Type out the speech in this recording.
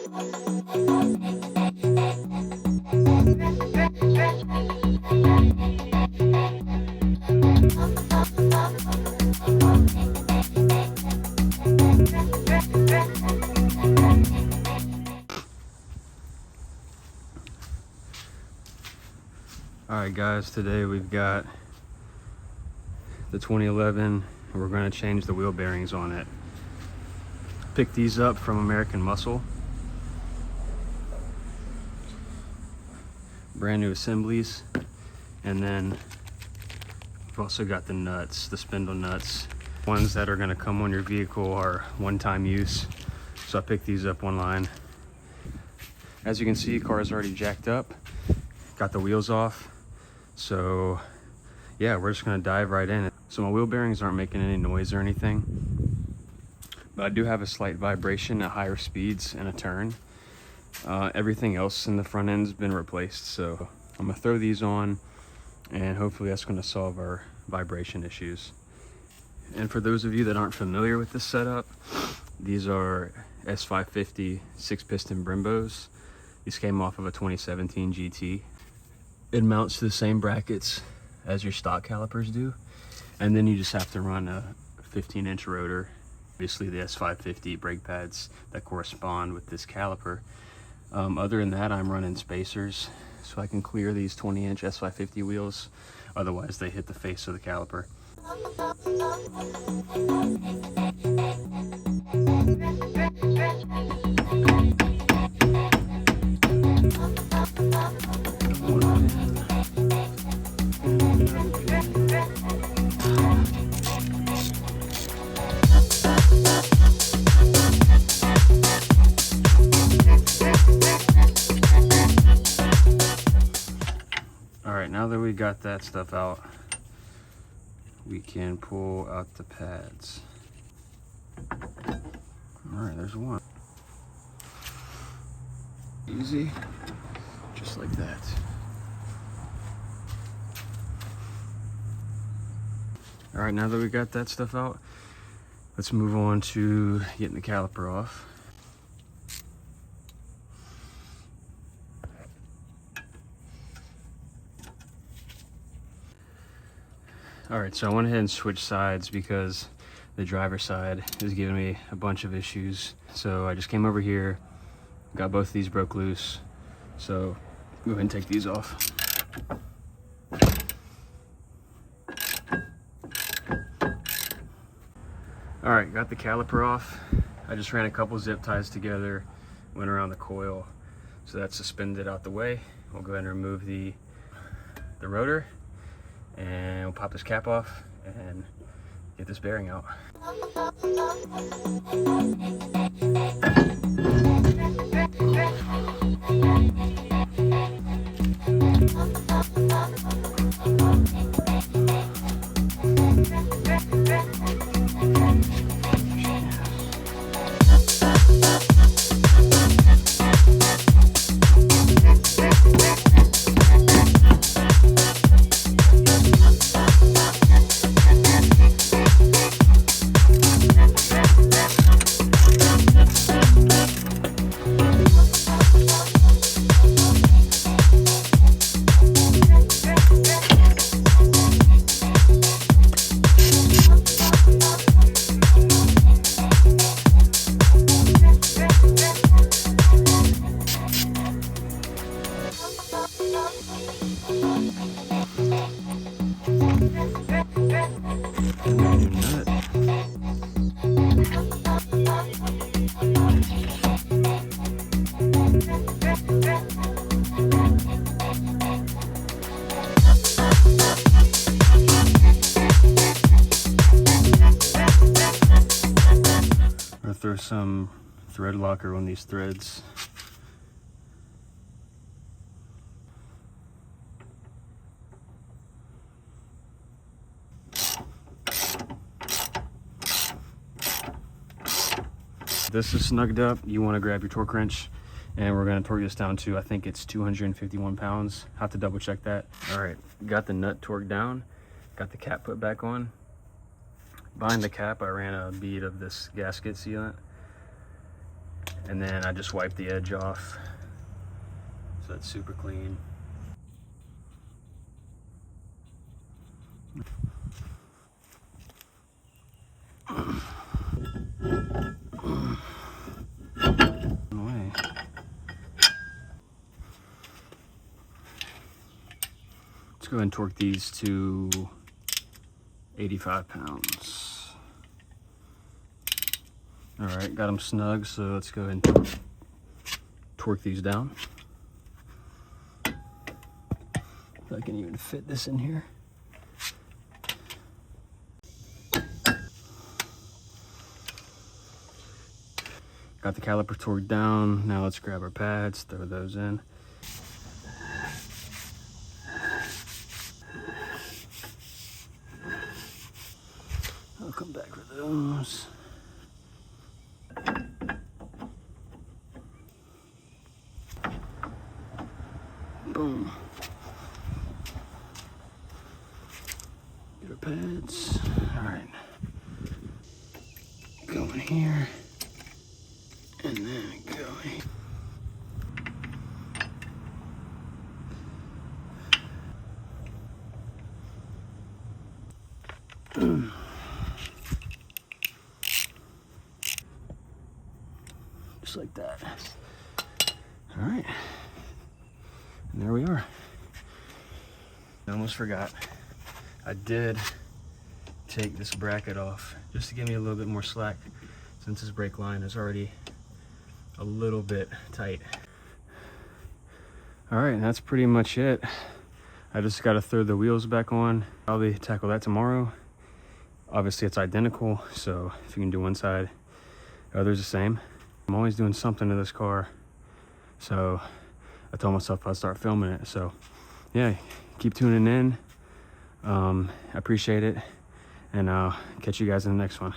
Alright guys, today we've got the 2011. We're going to change the wheel bearings on it. Picked these up from American Muscle. Brand new assemblies. And then we've also got the nuts, the spindle nuts. Ones that are going to come on your vehicle are one-time use. So I picked these up online. As you can see, car's already jacked up. Got the wheels off. So yeah, we're just gonna dive right in. So my wheel bearings aren't making any noise or anything, but I do have a slight vibration at higher speeds and a turn. Everything else in the front end's been replaced, so I'm gonna throw these on and hopefully that's gonna solve our vibration issues. And for those of you that aren't familiar with this setup, these are S550 6-piston Brimbos. These came off of a 2017 GT. It mounts to the same brackets as your stock calipers do, and then you just have to run a 15-inch rotor. Obviously the S550 brake pads that correspond with this caliper. Other than that, I'm running spacers so I can clear these 20-inch S550 wheels, otherwise they hit the face of the caliper. Alright, now that we got that stuff out, we can pull out the pads. Alright, there's one. Easy, just like that. Alright, now that we got that stuff out, let's move on to getting the caliper off. Alright, so I went ahead and switched sides because the driver's side is giving me a bunch of issues. So I just came over here, got both of these broke loose. So go ahead and take these off. Alright, got the caliper off. I just ran a couple zip ties together, went around the coil. So that's suspended out the way. We'll go ahead and remove the rotor, and we'll pop this cap off and get this bearing out. Throw some thread locker on these threads. This is snugged up. You want to grab your torque wrench, and we're going to torque this down to, I think it's 251 pounds. Have to double check that. All right, got the nut torqued down, got the cap put back on. Behind the cap, I ran a bead of this gasket sealant. And then I just wipe the edge off, so that's super clean. Let's go ahead and torque these to 85 pounds. All right, got them snug, so let's go ahead and torque these down. If I can even fit this in here. Got the caliper torqued down. Now let's grab our pads, throw those in. I'll come back for those. Boom. Get our pads. All right. Go in here. And then go in. Just like that. All right. And there we are. I almost forgot. I did take this bracket off just to give me a little bit more slack, since this brake line is already a little bit tight. All right, that's pretty much it. I just got to throw the wheels back on. Probably tackle that tomorrow. Obviously it's identical, so if you can do one side, the other's the same. I'm always doing something to this car, so I told myself I'd start filming it. So yeah, keep tuning in. I appreciate it, and I'll catch you guys in the next one.